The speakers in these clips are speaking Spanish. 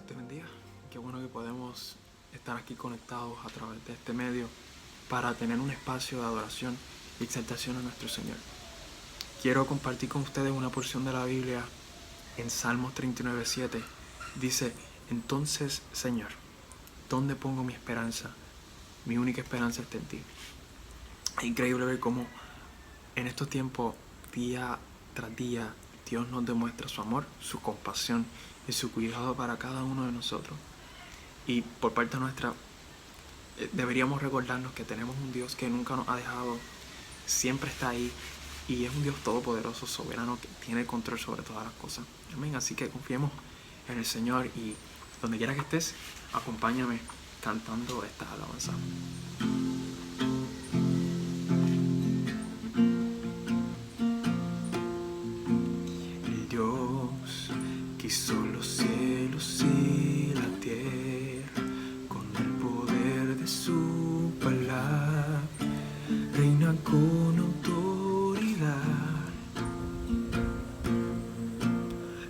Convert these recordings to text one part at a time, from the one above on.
te bendiga. Qué bueno que podemos estar aquí conectados a través de este medio para tener un espacio de adoración y exaltación a nuestro Señor. Quiero compartir con ustedes una porción de la Biblia en Salmos 39:7. Dice: entonces, Señor, ¿dónde pongo mi esperanza? Mi única esperanza está en ti. Es increíble ver cómo en estos tiempos, día tras día, Dios nos demuestra su amor, su compasión y su cuidado para cada uno de nosotros. Y por parte nuestra, deberíamos recordarnos que tenemos un Dios que nunca nos ha dejado, siempre está ahí, y es un Dios todopoderoso, soberano, que tiene control sobre todas las cosas. Amén. Así que confiemos en el Señor, y donde quiera que estés, acompáñame cantando estas alabanzas. El Dios que hizo los cielos y la tierra, con el poder de su palabra, reina con autoridad.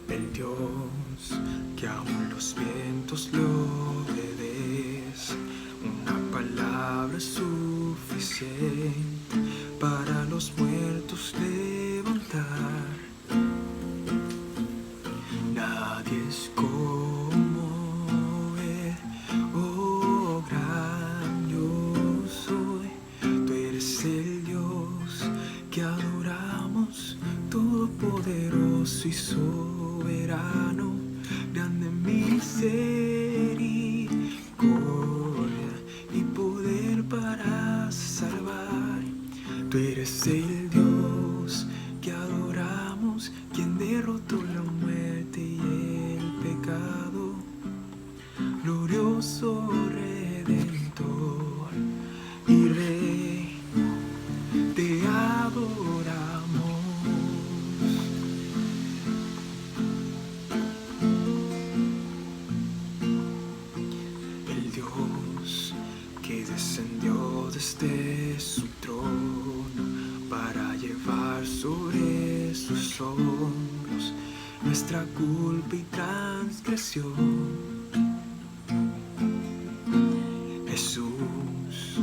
El Dios que aún los vientos le obedecen, una palabra es suficiente para los muertos levantar. Nadie es como Él, oh gran yo soy. Tú eres el Dios que adoramos, todopoderoso y soberano, grande misericordia y poder para salvar. Tú eres el Dios que adoramos, quien derrotó la muerte y el pecado, glorioso Redentor y Rey, te adoramos. El Dios que descendió desde su trono para llevar sobre sus hombros nuestra culpa y transgresión. Jesús,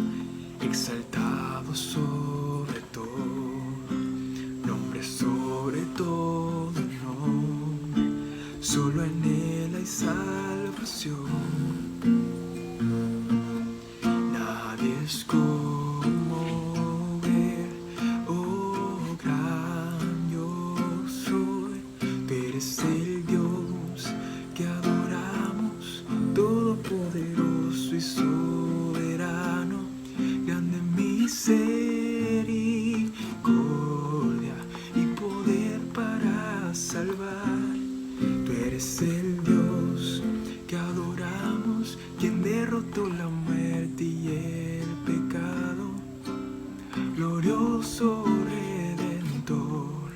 exaltado sobre todo, nombre sobre todo nombre, solo en Él hay salvación. Nadie es como Él, oh gran yo soy. Tú eres el Dios que adoramos, todopoderoso y soberano, grande misericordia y poder para salvar. Tú eres el Dios que adoramos, quien derrotó la muerte y el pecado, glorioso Redentor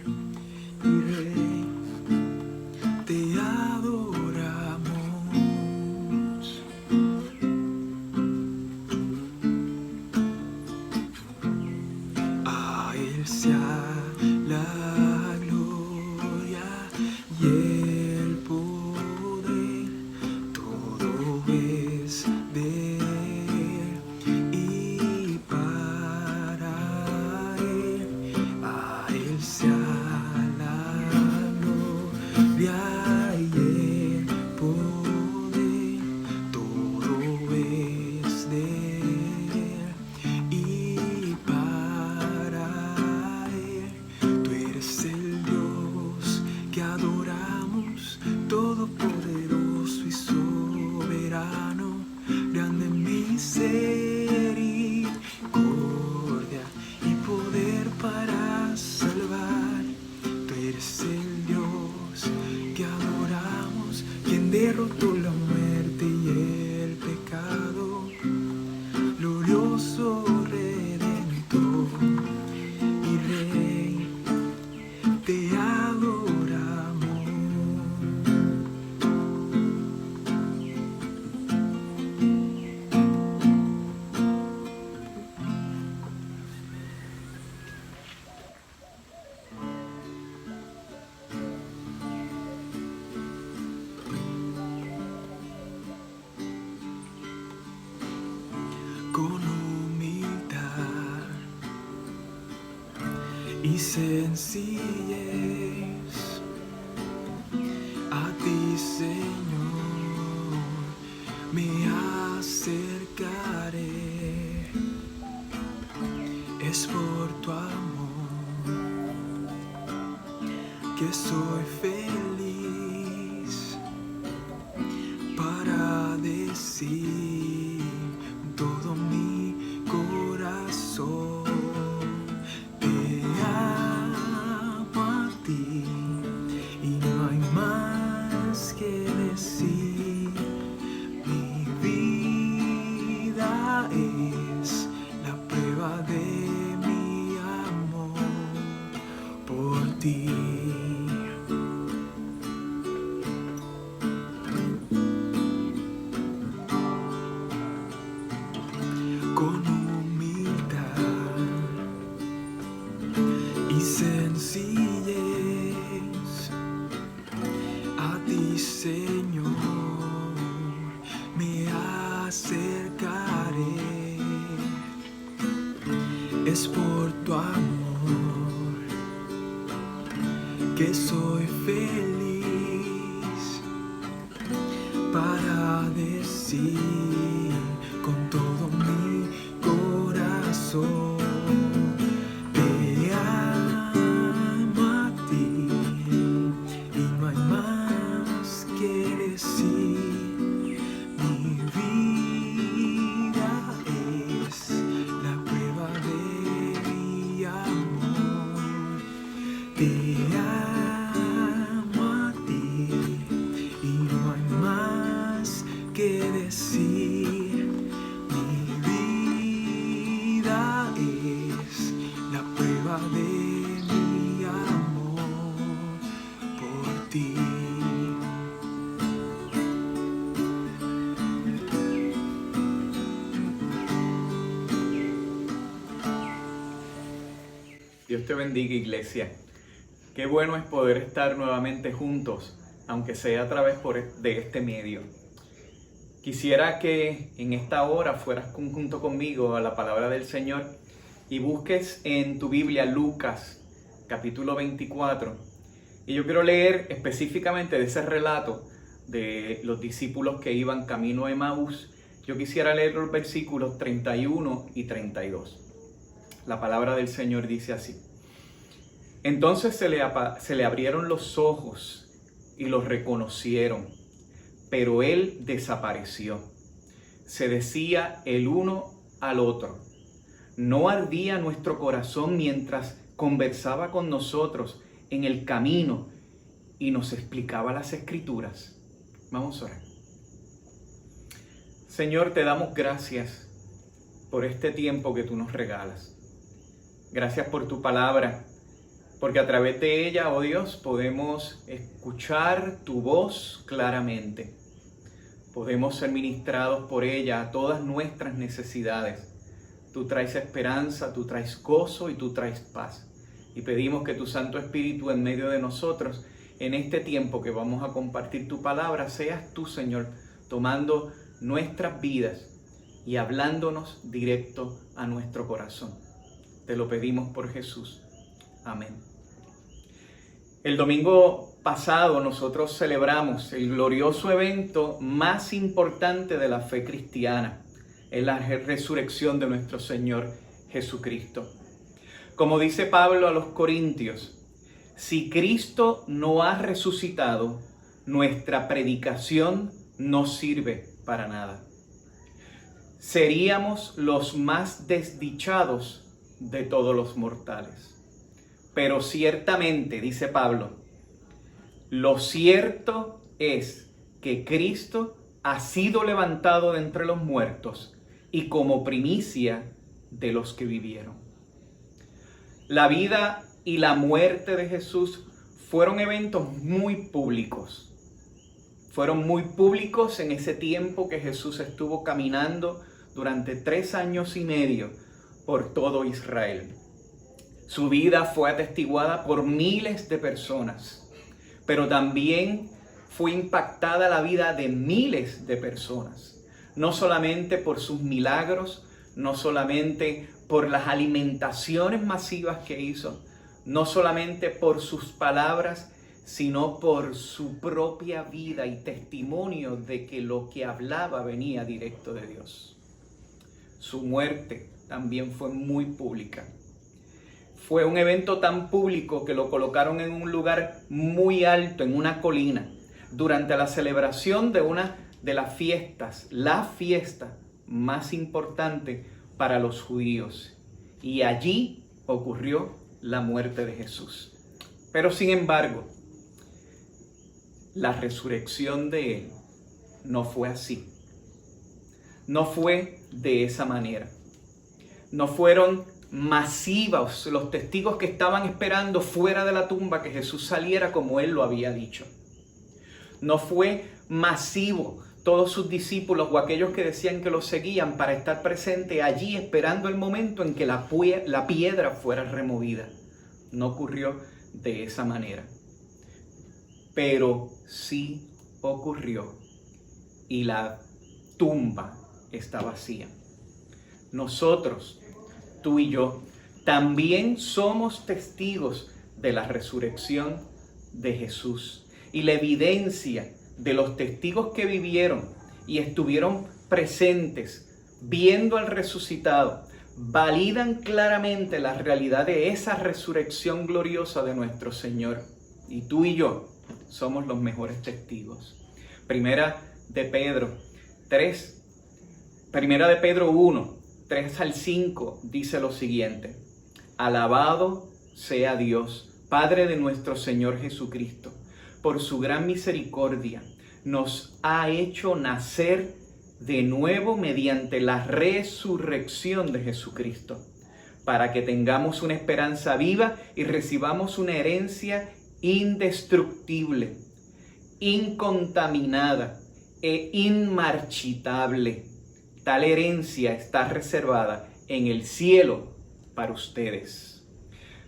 y Rey, te adoramos. A Él sea la gloria y el poder, todo es de Él y para Él. A Él sea la gloria y el poder, todo es de Él y para Él. Tú eres el Dios que adoramos, todopoderoso y soberano, grande misericordia y poder para salvar. Tú eres el Dios que adoramos, quien derrotó la muerte y el pecado, glorioso Redentor y Rey, te adoramos. con humildad y sencillez a ti, Señor, me acercaré. Es por tu amor que soy feliz para decir todo mi corazón. Te amo a ti y no hay más que decir. Mi vida es la prueba de mi amor por ti. Con humildad y sencillez a ti, Señor, me acercaré. Es por tu amor que soy feliz para decir con todo mi corazón. Te amo a ti y no hay más que decir. Mi vida es la prueba de mi amor. Te amo a ti y no hay más que decir. Mi vida es la prueba de mi amor por ti. Dios te bendiga, iglesia. Qué bueno es poder estar nuevamente juntos, aunque sea a través de este medio. Quisiera que en esta hora fueras junto conmigo a la palabra del Señor y busques en tu Biblia Lucas, capítulo 24. Y yo quiero leer específicamente de ese relato de los discípulos que iban camino a Emaús. Yo quisiera leer los versículos 31 y 32. La palabra del Señor dice así: Entonces se le abrieron los ojos y los reconocieron, pero él desapareció. Se decía el uno al otro: ¿no ardía nuestro corazón mientras conversaba con nosotros en el camino y nos explicaba las Escrituras? Vamos a orar. Señor, te damos gracias por este tiempo que tú nos regalas. Gracias por tu palabra, porque a través de ella, oh Dios, podemos escuchar tu voz claramente. Podemos ser ministrados por ella a todas nuestras necesidades. Tú traes esperanza, tú traes gozo y tú traes paz. Y pedimos que tu Santo Espíritu en medio de nosotros, en este tiempo que vamos a compartir tu palabra, seas tú, Señor, tomando nuestras vidas y hablándonos directo a nuestro corazón. Te lo pedimos por Jesús. Amén. El domingo pasado nosotros celebramos el glorioso evento más importante de la fe cristiana, es la resurrección de nuestro Señor Jesucristo. Como dice Pablo a los Corintios, si Cristo no ha resucitado, nuestra predicación no sirve para nada. Seríamos los más desdichados de todos los mortales. Pero ciertamente, dice Pablo, lo cierto es que Cristo ha sido levantado de entre los muertos y como primicia de los que vivieron. La vida y la muerte de Jesús fueron eventos muy públicos. Fueron muy públicos en ese tiempo que Jesús estuvo caminando durante 3 años y medio por todo Israel. Su vida fue atestiguada por miles de personas, pero también fue impactada la vida de miles de personas, no solamente por sus milagros, no solamente por las alimentaciones masivas que hizo, no solamente por sus palabras, sino por su propia vida y testimonio de que lo que hablaba venía directo de Dios. Su muerte también fue muy pública. Fue un evento tan público que lo colocaron en un lugar muy alto, en una colina, durante la celebración de una de las fiestas, la fiesta más importante para los judíos. Y allí ocurrió la muerte de Jesús. Pero sin embargo, la resurrección de Él no fue así. No fue de esa manera. No fueron masivos los testigos que estaban esperando fuera de la tumba que Jesús saliera como Él lo había dicho. No fue masivo todos sus discípulos o aquellos que decían que lo seguían para estar presente allí esperando el momento en que la piedra fuera removida. No ocurrió de esa manera. Pero sí ocurrió y la tumba está vacía. Nosotros, tú y yo, también somos testigos de la resurrección de Jesús. Y la evidencia de los testigos que vivieron y estuvieron presentes viendo al resucitado validan claramente la realidad de esa resurrección gloriosa de nuestro Señor. Y tú y yo somos los mejores testigos. Primera de Pedro 1, 3 al 5 dice lo siguiente: alabado sea Dios, Padre de nuestro Señor Jesucristo. Por su gran misericordia nos ha hecho nacer de nuevo mediante la resurrección de Jesucristo, para que tengamos una esperanza viva y recibamos una herencia indestructible, incontaminada e inmarchitable. Tal herencia está reservada en el cielo para ustedes.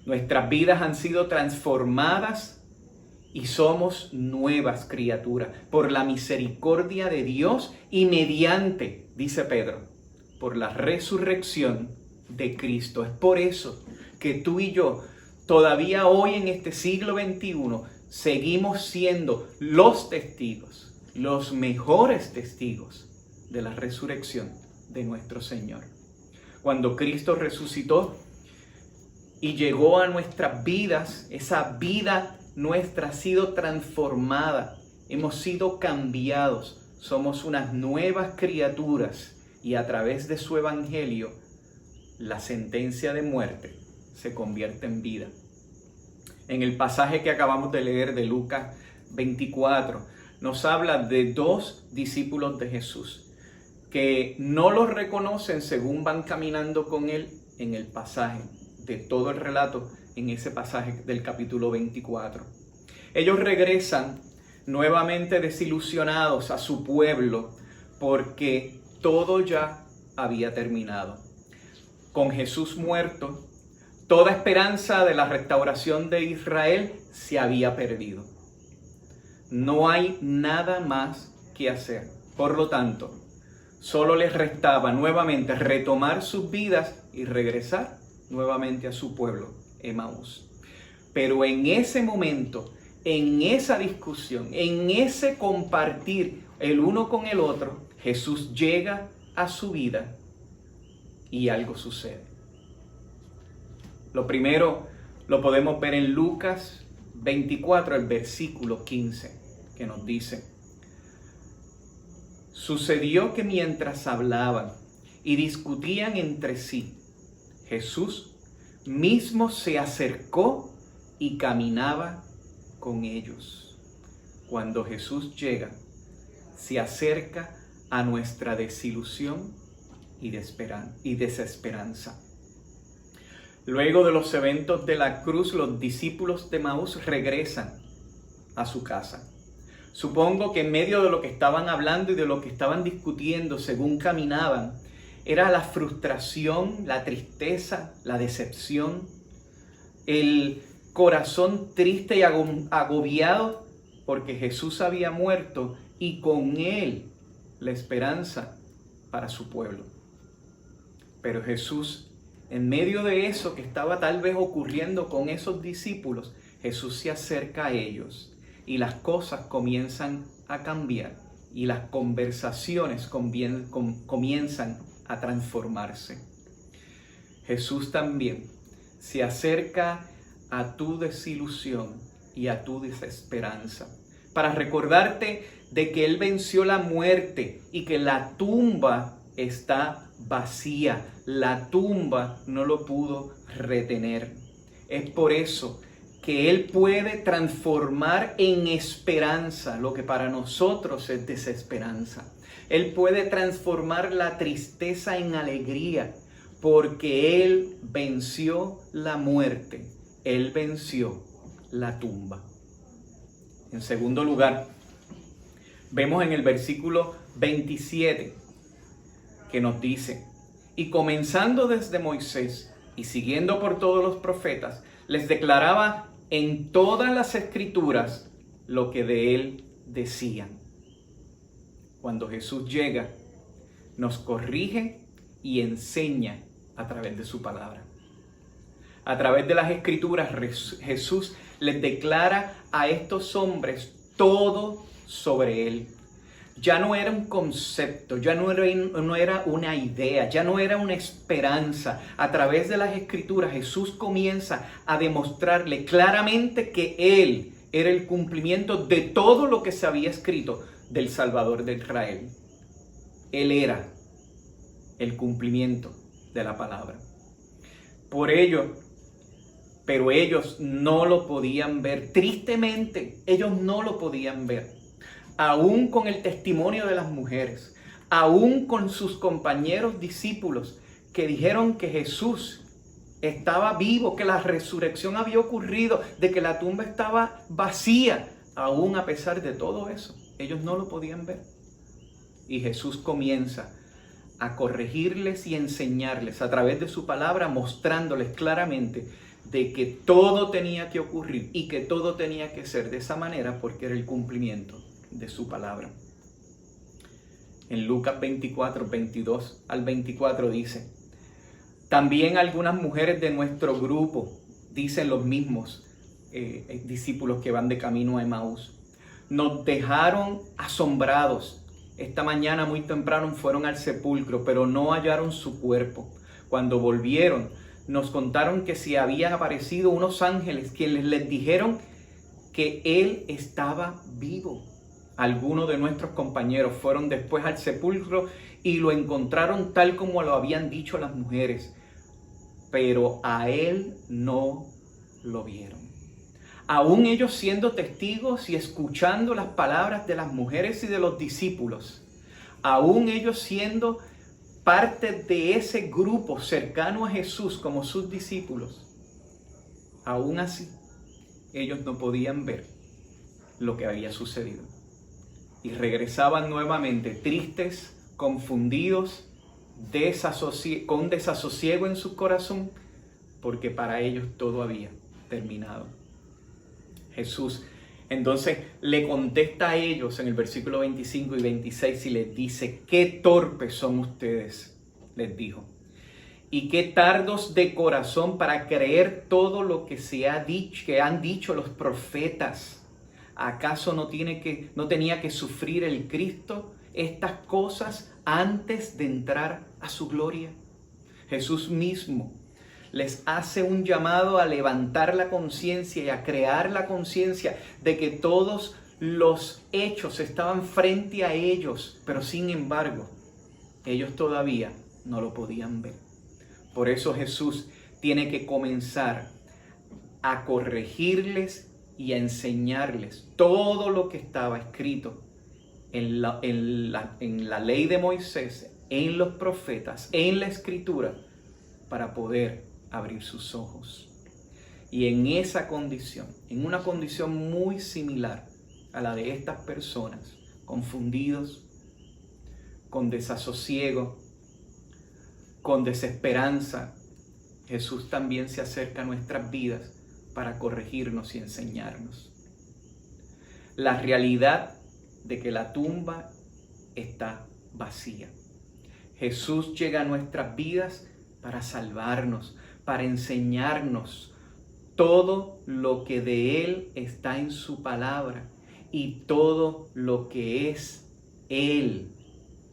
Nuestras vidas han sido transformadas y somos nuevas criaturas por la misericordia de Dios y mediante, dice Pedro, por la resurrección de Cristo. Es por eso que tú y yo, todavía hoy en este siglo XXI, seguimos siendo los testigos, los mejores testigos de la resurrección de nuestro Señor. Cuando Cristo resucitó y llegó a nuestras vidas, esa vida nuestra ha sido transformada, hemos sido cambiados, somos unas nuevas criaturas y a través de su evangelio la sentencia de muerte se convierte en vida. En el pasaje que acabamos de leer de Lucas 24 nos habla de dos discípulos de Jesús que no los reconocen según van caminando con Él en el pasaje de todo el relato, en ese pasaje del capítulo 24. Ellos regresan nuevamente desilusionados a su pueblo porque todo ya había terminado. Con Jesús muerto, toda esperanza de la restauración de Israel se había perdido. No hay nada más que hacer. Por lo tanto, solo les restaba nuevamente retomar sus vidas y regresar nuevamente a su pueblo, Emaús. Pero en ese momento, en esa discusión, en ese compartir el uno con el otro, Jesús llega a su vida y algo sucede. Lo primero lo podemos ver en Lucas 24, el versículo 15, que nos dice: sucedió que mientras hablaban y discutían entre sí, Jesús mismo se acercó y caminaba con ellos. Cuando Jesús llega, se acerca a nuestra desilusión y desesperanza. Luego de los eventos de la cruz, los discípulos de Emaús regresan a su casa. Supongo que en medio de lo que estaban hablando y de lo que estaban discutiendo según caminaban, era la frustración, la tristeza, la decepción, el corazón triste y agobiado porque Jesús había muerto y con Él la esperanza para su pueblo. Pero Jesús, en medio de eso que estaba tal vez ocurriendo con esos discípulos, Jesús se acerca a ellos y las cosas comienzan a cambiar y las conversaciones comienzan a transformarse. Jesús también se acerca a tu desilusión y a tu desesperanza para recordarte de que Él venció la muerte y que la tumba está vacía. La tumba no lo pudo retener. Es por eso que Él puede transformar en esperanza lo que para nosotros es desesperanza. Él puede transformar la tristeza en alegría, porque Él venció la muerte. Él venció la tumba. En segundo lugar, vemos en el versículo 27 que nos dice: y comenzando desde Moisés y siguiendo por todos los profetas, les declaraba en todas las escrituras lo que de Él decían. Cuando Jesús llega, nos corrige y enseña a través de su palabra. A través de las escrituras, Jesús les declara a estos hombres todo sobre Él. Ya no era un concepto, ya no era una idea, ya no era una esperanza. A través de las escrituras, Jesús comienza a demostrarle claramente que Él era el cumplimiento de todo lo que se había escrito del Salvador de Israel. Él era el cumplimiento de la palabra. Pero ellos no lo podían ver. Tristemente, ellos no lo podían ver. Aún con el testimonio de las mujeres, aún con sus compañeros discípulos que dijeron que Jesús estaba vivo, que la resurrección había ocurrido, de que la tumba estaba vacía, aún a pesar de todo eso, ellos no lo podían ver. Y Jesús comienza a corregirles y enseñarles a través de su palabra, mostrándoles claramente de que todo tenía que ocurrir y que todo tenía que ser de esa manera porque era el cumplimiento de su palabra. En Lucas 24, 22 al 24 dice: también algunas mujeres de nuestro grupo, dicen los mismos discípulos que van de camino a Emaús, nos dejaron asombrados. Esta mañana muy temprano fueron al sepulcro, pero no hallaron su cuerpo. Cuando volvieron, nos contaron que se habían aparecido unos ángeles quienes les dijeron que Él estaba vivo. Algunos de nuestros compañeros fueron después al sepulcro y lo encontraron tal como lo habían dicho las mujeres, pero a Él no lo vieron. Aún ellos siendo testigos y escuchando las palabras de las mujeres y de los discípulos, aún ellos siendo parte de ese grupo cercano a Jesús como sus discípulos, aún así ellos no podían ver lo que había sucedido. Y regresaban nuevamente tristes, confundidos, con desasosiego en su corazón, porque para ellos todo había terminado. Jesús entonces le contesta a ellos en el versículo 25 y 26 y les dice: qué torpes son ustedes, les dijo, y qué tardos de corazón para creer todo lo que que han dicho los profetas. ¿Acaso no tenía que sufrir el Cristo estas cosas antes de entrar a su gloria? Jesús mismo les hace un llamado a levantar la conciencia y a crear la conciencia de que todos los hechos estaban frente a ellos, pero sin embargo, ellos todavía no lo podían ver. Por eso Jesús tiene que comenzar a corregirles y a enseñarles todo lo que estaba escrito en la ley de Moisés, en los profetas, en la Escritura, para poder abrir sus ojos. Y en esa condición, en una condición muy similar a la de estas personas, confundidos, con desasosiego, con desesperanza, Jesús también se acerca a nuestras vidas para corregirnos y enseñarnos. La realidad de que la tumba está vacía. Jesús llega a nuestras vidas para salvarnos, para enseñarnos todo lo que de Él está en su palabra y todo lo que es Él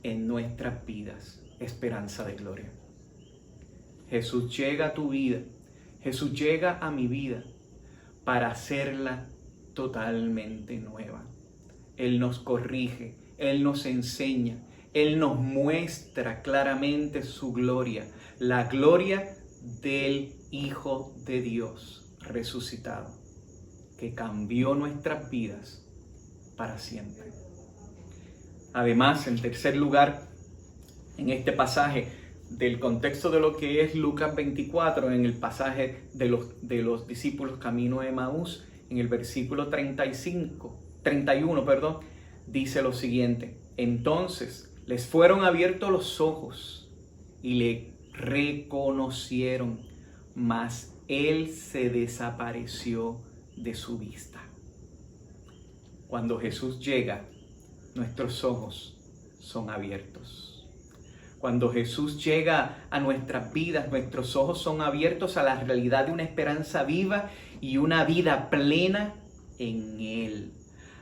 en nuestras vidas. Esperanza de gloria. Jesús llega a tu vida, Jesús llega a mi vida para hacerla totalmente nueva. Él nos corrige, Él nos enseña, Él nos muestra claramente su gloria, la gloria del Hijo de Dios resucitado, que cambió nuestras vidas para siempre. Además, en tercer lugar, en este pasaje, del contexto de lo que es Lucas 24, en el pasaje de los discípulos camino de Emaús, en el versículo 31, dice lo siguiente: entonces les fueron abiertos los ojos y le reconocieron, mas él se desapareció de su vista. Cuando Jesús llega, nuestros ojos son abiertos. Cuando Jesús llega a nuestras vidas, nuestros ojos son abiertos a la realidad de una esperanza viva y una vida plena en Él.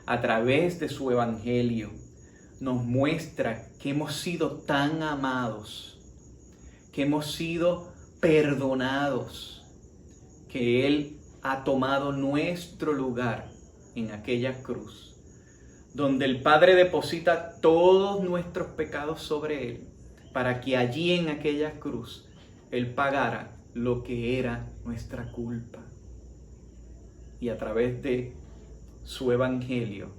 A través de su evangelio nos muestra que hemos sido tan amados, que hemos sido perdonados, que Él ha tomado nuestro lugar en aquella cruz, donde el Padre deposita todos nuestros pecados sobre Él, para que allí en aquella cruz Él pagara lo que era nuestra culpa. Y a través de su evangelio,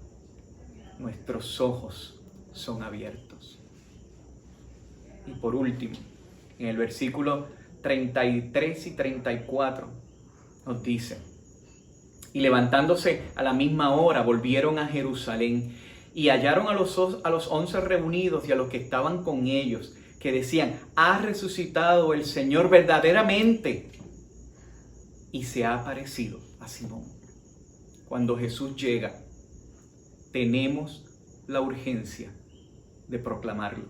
nuestros ojos son abiertos. Y por último, en el versículo 33 y 34 nos dice: y levantándose a la misma hora, volvieron a Jerusalén y hallaron a los 11 reunidos y a los que estaban con ellos, que decían: ha resucitado el Señor verdaderamente y se ha aparecido a Simón. Cuando Jesús llega, tenemos la urgencia de proclamarlo.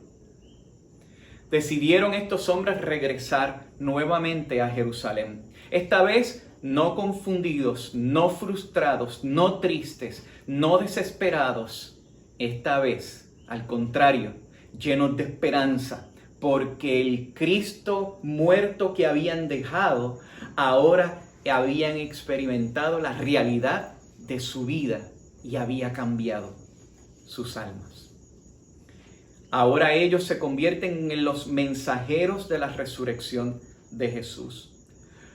Decidieron estos hombres regresar nuevamente a Jerusalén. Esta vez no confundidos, no frustrados, no tristes, no desesperados. Esta vez, al contrario, llenos de esperanza, porque el Cristo muerto que habían dejado, ahora habían experimentado la realidad de su vida y había cambiado sus almas. Ahora ellos se convierten en los mensajeros de la resurrección de Jesús.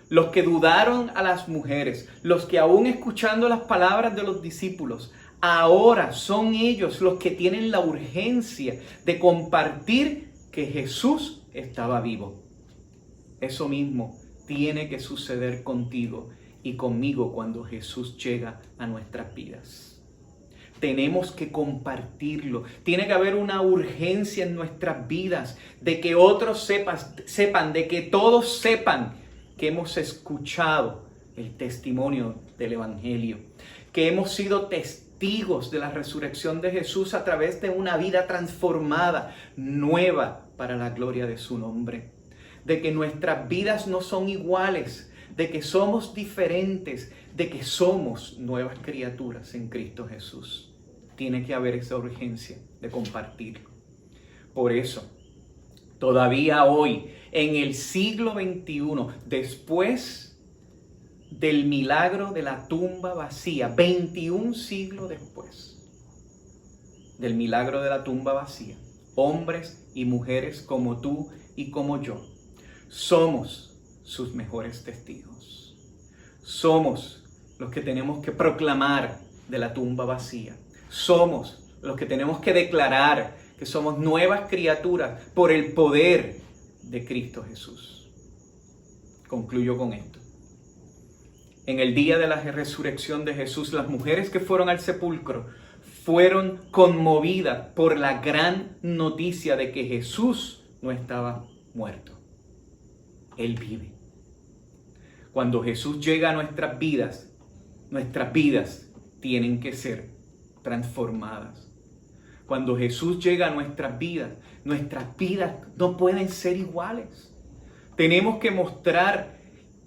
Los que dudaron a las mujeres, los que aún escuchando las palabras de los discípulos, ahora son ellos los que tienen la urgencia de compartir que Jesús estaba vivo. Eso mismo tiene que suceder contigo y conmigo cuando Jesús llega a nuestras vidas. Tenemos que compartirlo. Tiene que haber una urgencia en nuestras vidas de que otros sepan, de que todos sepan que hemos escuchado el testimonio del Evangelio, que hemos sido testigos de la resurrección de Jesús a través de una vida transformada, nueva, para la gloria de su nombre, de que nuestras vidas no son iguales, de que somos diferentes, de que somos nuevas criaturas en Cristo Jesús. Tiene que haber esa urgencia de compartirlo. Por eso, todavía hoy, en el siglo XXI, después del milagro de la tumba vacía, 21 siglos después del milagro de la tumba vacía, hombres y mujeres como tú y como yo, somos sus mejores testigos. Somos los que tenemos que proclamar de la tumba vacía. Somos los que tenemos que declarar que somos nuevas criaturas por el poder de Cristo Jesús. Concluyo con esto. En el día de la resurrección de Jesús, las mujeres que fueron al sepulcro fueron conmovidas por la gran noticia de que Jesús no estaba muerto. Él vive. Cuando Jesús llega a nuestras vidas tienen que ser transformadas. Cuando Jesús llega a nuestras vidas no pueden ser iguales. Tenemos que mostrar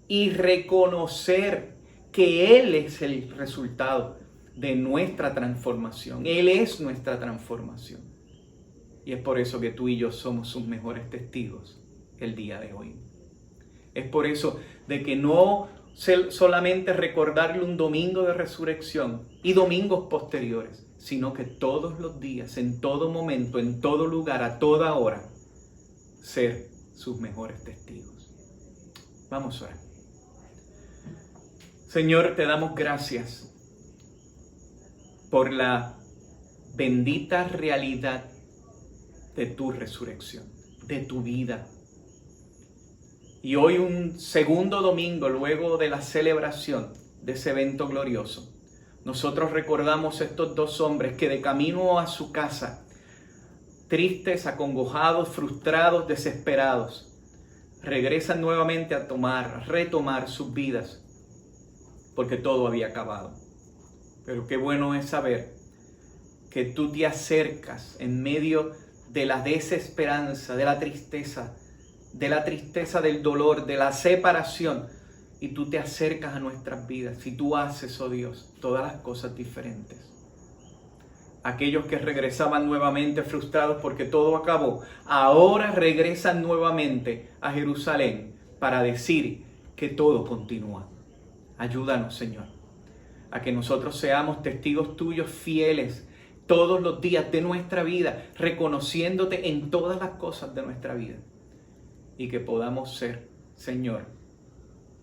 y reconocer que Él es el resultado de nuestra transformación. Él es nuestra transformación. Y es por eso que tú y yo somos sus mejores testigos el día de hoy. Es por eso de que no solamente recordarle un domingo de resurrección y domingos posteriores, sino que todos los días, en todo momento, en todo lugar, a toda hora, ser sus mejores testigos. Vamos a orar. Señor, te damos gracias por la bendita realidad de tu resurrección, de tu vida. Y hoy, un segundo domingo luego de la celebración de ese evento glorioso, nosotros recordamos estos dos hombres que de camino a su casa, tristes, acongojados, frustrados, desesperados, regresan nuevamente a retomar sus vidas, porque todo había acabado. Pero qué bueno es saber que tú te acercas en medio de la desesperanza, de la tristeza del dolor, de la separación, y tú te acercas a nuestras vidas y tú haces, oh Dios, todas las cosas diferentes. Aquellos que regresaban nuevamente frustrados porque todo acabó, ahora regresan nuevamente a Jerusalén para decir que todo continúa. Ayúdanos, Señor, a que nosotros seamos testigos tuyos fieles todos los días de nuestra vida, reconociéndote en todas las cosas de nuestra vida, y que podamos ser, Señor,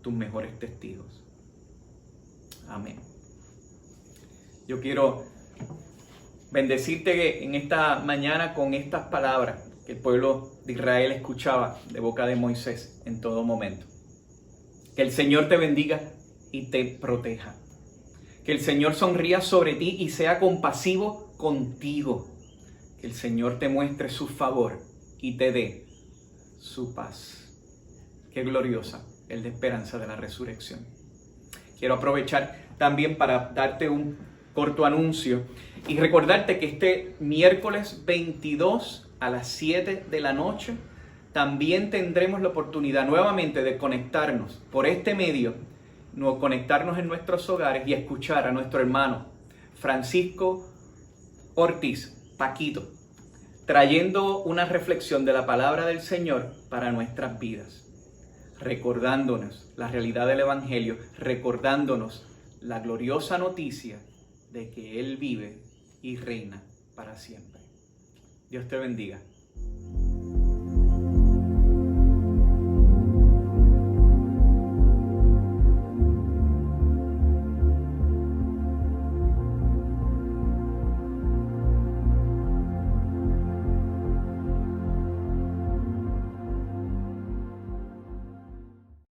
tus mejores testigos. Amén. Yo quiero bendecirte en esta mañana con estas palabras que el pueblo de Israel escuchaba de boca de Moisés en todo momento. Que el Señor te bendiga y te proteja. Que el Señor sonría sobre ti y sea compasivo contigo. Que el Señor te muestre su favor y te dé su paz. Qué gloriosa es la esperanza de la resurrección. Quiero aprovechar también para darte un corto anuncio y recordarte que este miércoles 22 a las 7 de la noche también tendremos la oportunidad nuevamente de conectarnos por este medio, conectarnos en nuestros hogares y escuchar a nuestro hermano Francisco Ortiz, Paquito, trayendo una reflexión de la palabra del Señor para nuestras vidas, recordándonos la realidad del Evangelio, recordándonos la gloriosa noticia de que Él vive y reina para siempre. Dios te bendiga.